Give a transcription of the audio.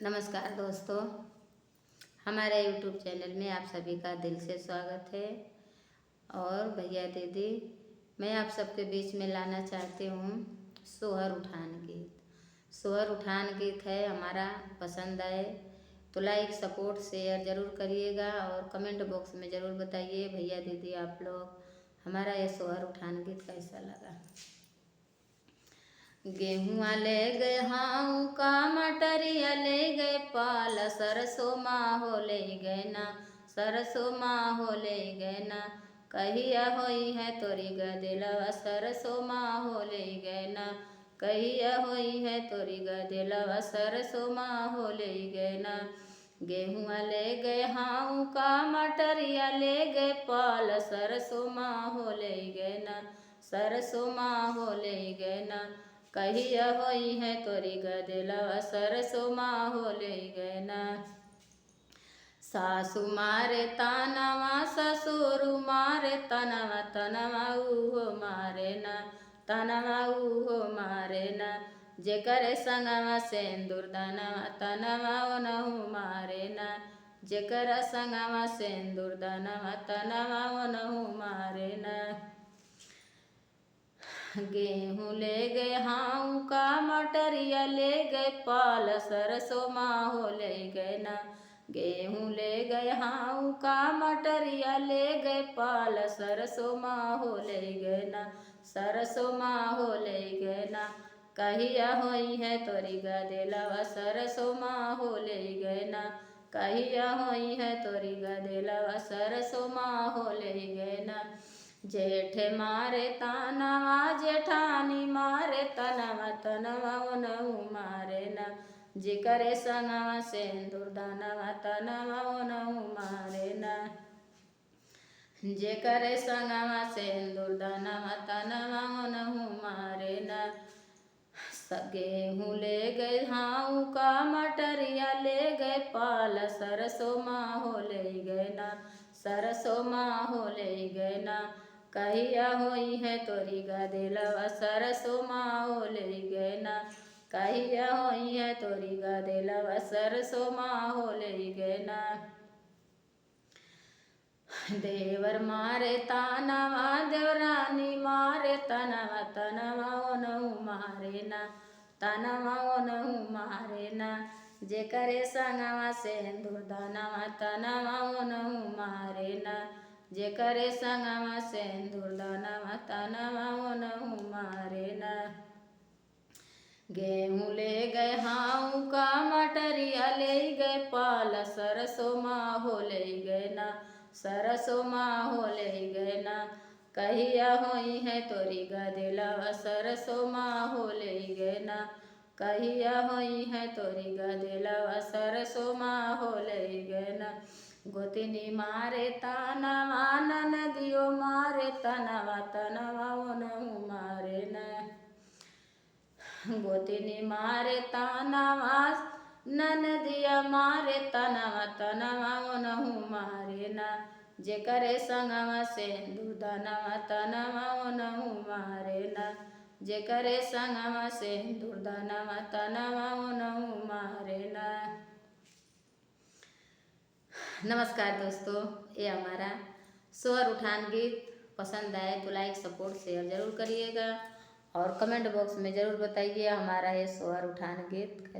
नमस्कार दोस्तों, हमारे YouTube चैनल में आप सभी का दिल से स्वागत है। और भैया दीदी, मैं आप सबके बीच में लाना चाहती हूँ सोहर उठान गीत। सोहर उठान गीत है हमारा, पसंद आए तो लाइक सपोर्ट शेयर ज़रूर करिएगा और कमेंट बॉक्स में ज़रूर बताइए भैया दीदी आप लोग हमारा ये सोहर उठान गीत कैसा लगा। गेहुआ ले गए हाउ का मटरिया ले गए पाल, सरसों माहो ले गए ना, सरसों माहो ले गए ना, कहिया होई है तोरी गदिलवा, सरसों माहो ले गए ना, कहिया होई है तोरी गदिलवा, सरसों माहो ले गए ना। गेहुआ ले गए हाउ का मटरिया ले गए पाल, सरसों माहो ले गए ना, सरसों माहो ले गए ना, कहिया होई है तोरी गदिलवा, सरसों माहो ले गए ना। सासु मारे तानवा ससुर मारे तनवा, तनवा उहो मारे ना, तनवा उहो मारे ना, जेकर संगवा सेंदूर दनवा, तनवा ओनहु मारे ना, जेकर संगवा सेंदूर दनवा, तनवा ओनहु मारे ना। गेहूँ ले गए हाउ का मटरिया ले गए पाल, सरसों माहो ले गए ना, गेहूँ ले गए हाउ का मटरिया ले गए पाल, सरसों माहो ले गए ना, सरसों माहो ले गए ना, कहिया होई है तोरी गदिलवा, सरसों माहो ले गए ना, कहिया होई है तोरी गदिलवा, सरसों माहो ले गए ना। जेठ मारे तानवा जेठानी मारे तनवा, तनवा ओनहु मारे ना, जेकरे संगवा सेंदूर दनवा, तनवा ओनहु मारे ना, जेकरे संगवा सेंदूर दनवा, तनवा ओनहु मारे ना। गेहूँ ले गए हाउ का मटरिया ले गए पाल, सरसों माहो ले गए ना, सरसों माहो ले गए ना, कहिया होई है तोरी गदिलवा, सरसों माहो ले गए ना, कहिया होई है तोरी गदिलवा, सरसों माहो ले गए ना। देवर मारे तानवा देवरानी मारे तनवा, तनवा ओनहु मारे ना, तनवा ओनहु मारे ना, जेकरे संगवा सेंदूर दनवा, तनवा ओनहु मारे ना, जेकरे संगवा सेंदूर दनवा, तनवा ओनहु मारे ना। गेहूँ ले गए हाउ का मटरिया ले गए पाल, सरसों माहो ले गए ना, सरसों माहो ले गए ना, कहिया होई है तोरी गदिलवा, सरसों माहो ले गए ना, कहिया होई है तोरी गदिलवा, सरसों माहो ले गए ना। गोतिनी मारे तानवा ननदियो मारे तनवा, तनवा ओनहु मारे ना, गोतिनी मारे तानवा ननदिया मारे तनवा, तनवा ओनहु मारे ना, जेकरे संगवा सेंदूर दनवा, तनवा ओनहु मारे ना, जेकरे संगवा सेंदूर दनवा, तनवा ओनहु मारे ना। नमस्कार दोस्तों, ये हमारा सोहर उठान गीत पसंद आए तो लाइक सपोर्ट शेयर ज़रूर करिएगा और कमेंट बॉक्स में ज़रूर बताइए हमारा ये सोहर उठान गीत कैसा